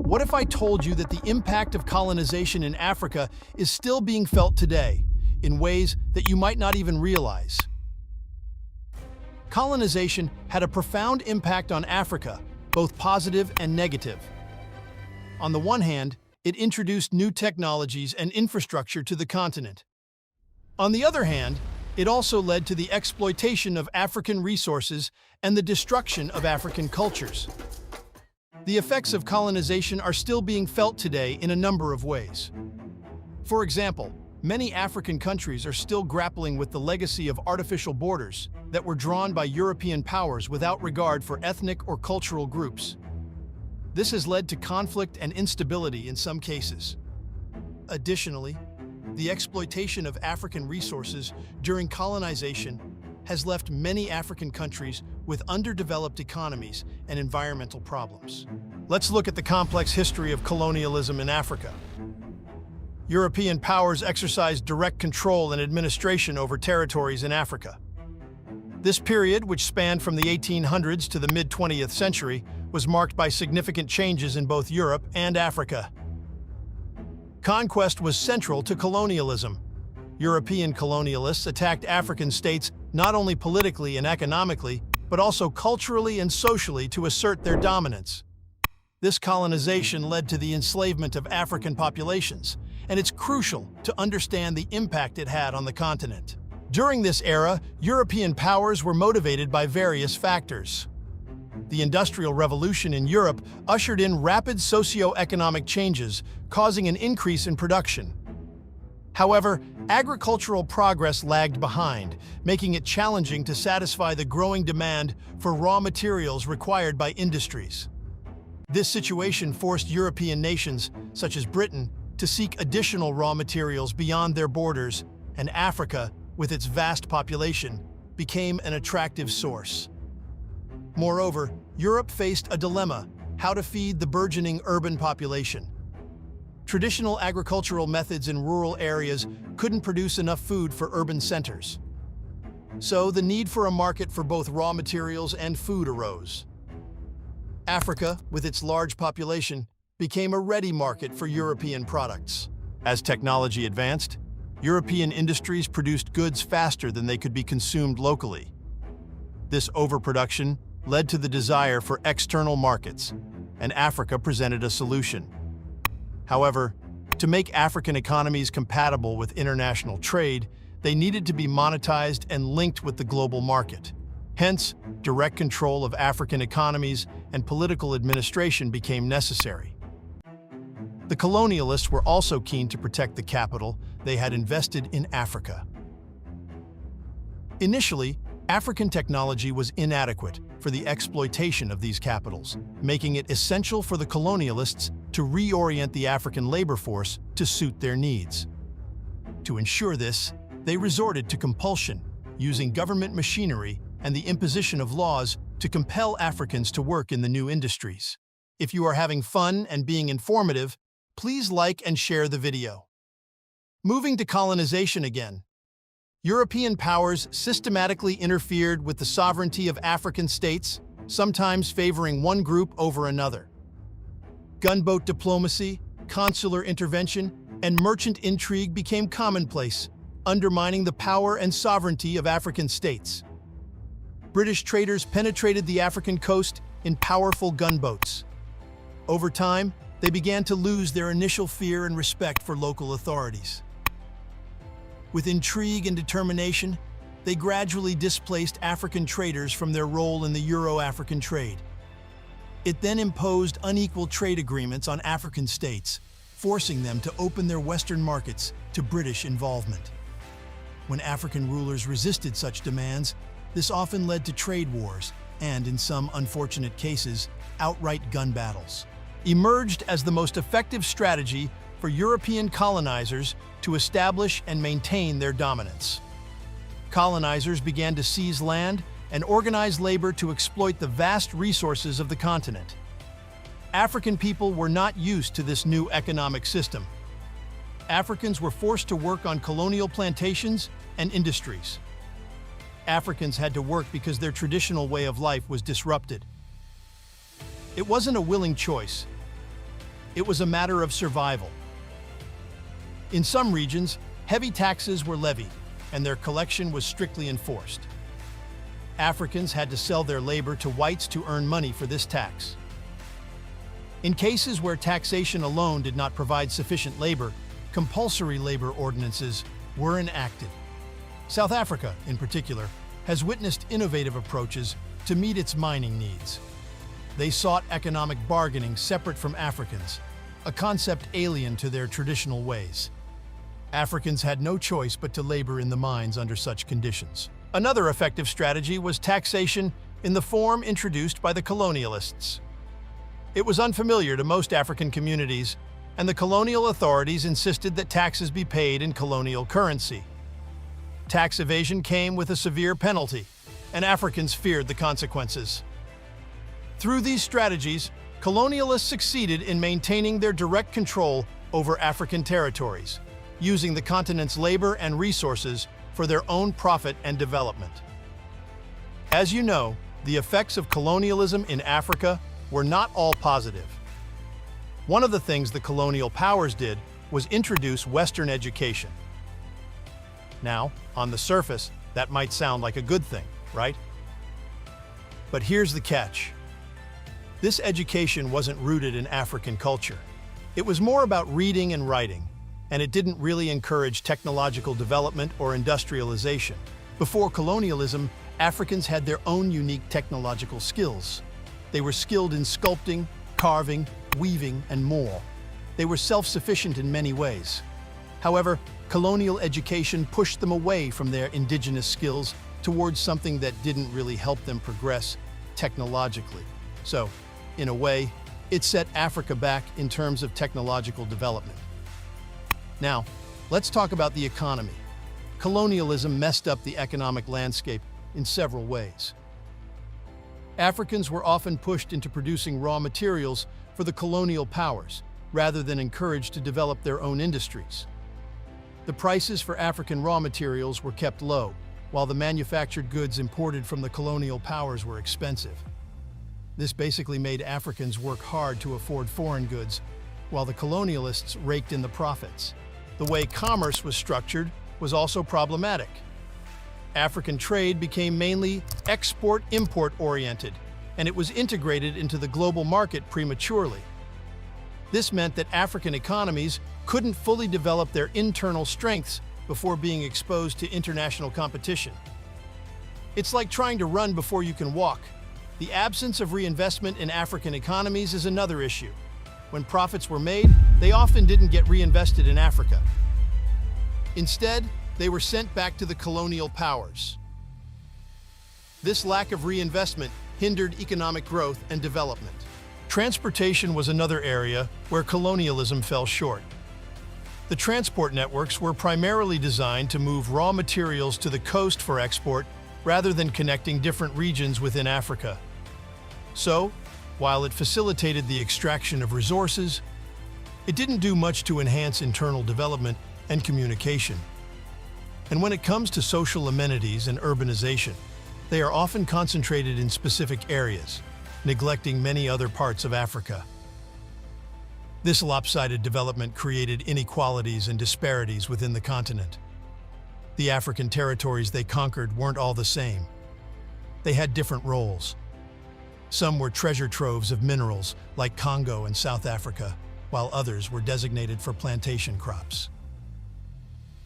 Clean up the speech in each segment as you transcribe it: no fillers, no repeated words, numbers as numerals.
What if I told you that the impact of colonization in Africa is still being felt today, in ways that you might not even realize? Colonization had a profound impact on Africa, both positive and negative. On the one hand, it introduced new technologies and infrastructure to the continent. On the other hand, it also led to the exploitation of African resources and the destruction of African cultures. The effects of colonization are still being felt today in a number of ways. For example, many African countries are still grappling with the legacy of artificial borders that were drawn by European powers without regard for ethnic or cultural groups. This has led to conflict and instability in some cases. Additionally, the exploitation of African resources during colonization has left many African countries with underdeveloped economies and environmental problems. Let's look at the complex history of colonialism in Africa. European powers exercised direct control and administration over territories in Africa. This period, which spanned from the 1800s to the mid-20th century, was marked by significant changes in both Europe and Africa. Conquest was central to colonialism. European colonialists attacked African states not only politically and economically, but also culturally and socially to assert their dominance. This colonization led to the enslavement of African populations, and it's crucial to understand the impact it had on the continent. During this era, European powers were motivated by various factors. The Industrial Revolution in Europe ushered in rapid socio-economic changes, causing an increase in production. However, agricultural progress lagged behind, making it challenging to satisfy the growing demand for raw materials required by industries. This situation forced European nations, such as Britain, to seek additional raw materials beyond their borders, and Africa, with its vast population, became an attractive source. Moreover, Europe faced a dilemma: how to feed the burgeoning urban population. Traditional agricultural methods in rural areas couldn't produce enough food for urban centers. So the need for a market for both raw materials and food arose. Africa, with its large population, became a ready market for European products. As technology advanced, European industries produced goods faster than they could be consumed locally. This overproduction led to the desire for external markets, and Africa presented a solution. However, to make African economies compatible with international trade, they needed to be monetized and linked with the global market. Hence, direct control of African economies and political administration became necessary. The colonialists were also keen to protect the capital they had invested in Africa. Initially, African technology was inadequate for the exploitation of these capitals, making it essential for the colonialists to reorient the African labor force to suit their needs. To ensure this, they resorted to compulsion, using government machinery and the imposition of laws to compel Africans to work in the new industries. If you are having fun and being informative, please like and share the video. Moving to colonization again. European powers systematically interfered with the sovereignty of African states, sometimes favoring one group over another. Gunboat diplomacy, consular intervention, and merchant intrigue became commonplace, undermining the power and sovereignty of African states. British traders penetrated the African coast in powerful gunboats. Over time, they began to lose their initial fear and respect for local authorities. With intrigue and determination, they gradually displaced African traders from their role in the Euro-African trade. It then imposed unequal trade agreements on African states, forcing them to open their Western markets to British involvement. When African rulers resisted such demands, this often led to trade wars and, in some unfortunate cases, outright gun battles. Emerged as the most effective strategy for European colonizers to establish and maintain their dominance. Colonizers began to seize land and organize labor to exploit the vast resources of the continent. African people were not used to this new economic system. Africans were forced to work on colonial plantations and industries. Africans had to work because their traditional way of life was disrupted. It wasn't a willing choice. It was a matter of survival. In some regions, heavy taxes were levied, and their collection was strictly enforced. Africans had to sell their labor to whites to earn money for this tax. In cases where taxation alone did not provide sufficient labor, compulsory labor ordinances were enacted. South Africa, in particular, has witnessed innovative approaches to meet its mining needs. They sought economic bargaining separate from Africans, a concept alien to their traditional ways. Africans had no choice but to labor in the mines under such conditions. Another effective strategy was taxation in the form introduced by the colonialists. It was unfamiliar to most African communities, and the colonial authorities insisted that taxes be paid in colonial currency. Tax evasion came with a severe penalty, and Africans feared the consequences. Through these strategies, colonialists succeeded in maintaining their direct control over African territories, using the continent's labor and resources for their own profit and development. As you know, the effects of colonialism in Africa were not all positive. One of the things the colonial powers did was introduce Western education. Now, on the surface, that might sound like a good thing, right? But here's the catch. This education wasn't rooted in African culture. It was more about reading and writing, and it didn't really encourage technological development or industrialization. Before colonialism, Africans had their own unique technological skills. They were skilled in sculpting, carving, weaving, and more. They were self-sufficient in many ways. However, colonial education pushed them away from their indigenous skills towards something that didn't really help them progress technologically. So, in a way, it set Africa back in terms of technological development. Now, let's talk about the economy. Colonialism messed up the economic landscape in several ways. Africans were often pushed into producing raw materials for the colonial powers, rather than encouraged to develop their own industries. The prices for African raw materials were kept low, while the manufactured goods imported from the colonial powers were expensive. This basically made Africans work hard to afford foreign goods, while the colonialists raked in the profits. The way commerce was structured was also problematic. African trade became mainly export-import oriented, and it was integrated into the global market prematurely. This meant that African economies couldn't fully develop their internal strengths before being exposed to international competition. It's like trying to run before you can walk. The absence of reinvestment in African economies is another issue. When profits were made, they often didn't get reinvested in Africa. Instead, they were sent back to the colonial powers. This lack of reinvestment hindered economic growth and development. Transportation was another area where colonialism fell short. The transport networks were primarily designed to move raw materials to the coast for export rather than connecting different regions within Africa. So, while it facilitated the extraction of resources, it didn't do much to enhance internal development and communication. And when it comes to social amenities and urbanization, they are often concentrated in specific areas, neglecting many other parts of Africa. This lopsided development created inequalities and disparities within the continent. The African territories they conquered weren't all the same. They had different roles. Some were treasure troves of minerals, like Congo and South Africa, while others were designated for plantation crops.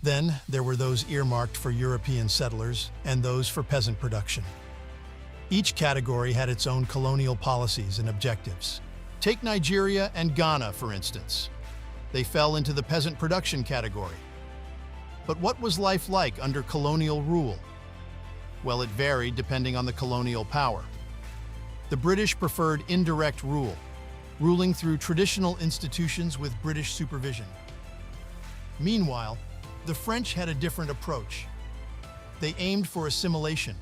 Then, there were those earmarked for European settlers and those for peasant production. Each category had its own colonial policies and objectives. Take Nigeria and Ghana, for instance. They fell into the peasant production category. But what was life like under colonial rule? Well, it varied depending on the colonial power. The British preferred indirect rule, ruling through traditional institutions with British supervision. Meanwhile, the French had a different approach. They aimed for assimilation,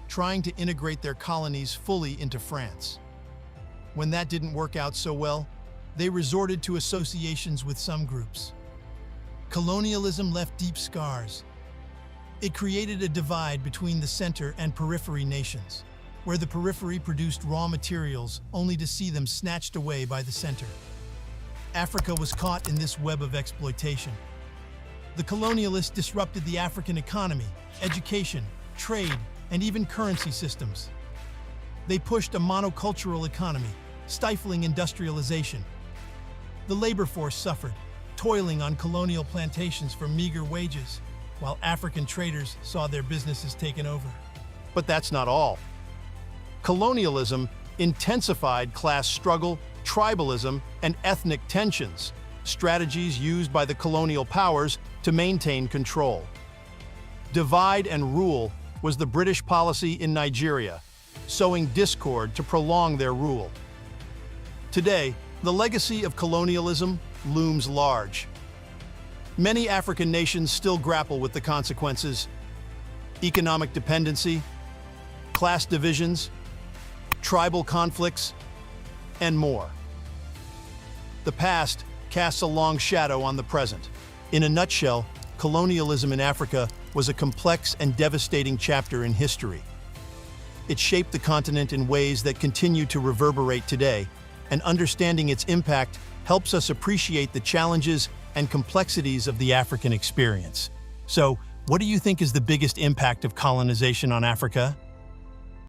trying to integrate their colonies fully into France. When that didn't work out so well, they resorted to associations with some groups. Colonialism left deep scars. It created a divide between the center and periphery nations, where the periphery produced raw materials only to see them snatched away by the center. Africa was caught in this web of exploitation. The colonialists disrupted the African economy, education, trade, and even currency systems. They pushed a monocultural economy, stifling industrialization. The labor force suffered, toiling on colonial plantations for meager wages, while African traders saw their businesses taken over. But that's not all. Colonialism intensified class struggle, tribalism, and ethnic tensions, strategies used by the colonial powers to maintain control. Divide and rule was the British policy in Nigeria, sowing discord to prolong their rule. Today, the legacy of colonialism looms large. Many African nations still grapple with the consequences: economic dependency, class divisions, tribal conflicts, and more. The past casts a long shadow on the present. In a nutshell, colonialism in Africa was a complex and devastating chapter in history. It shaped the continent in ways that continue to reverberate today, and understanding its impact helps us appreciate the challenges and complexities of the African experience. So, what do you think is the biggest impact of colonization on Africa?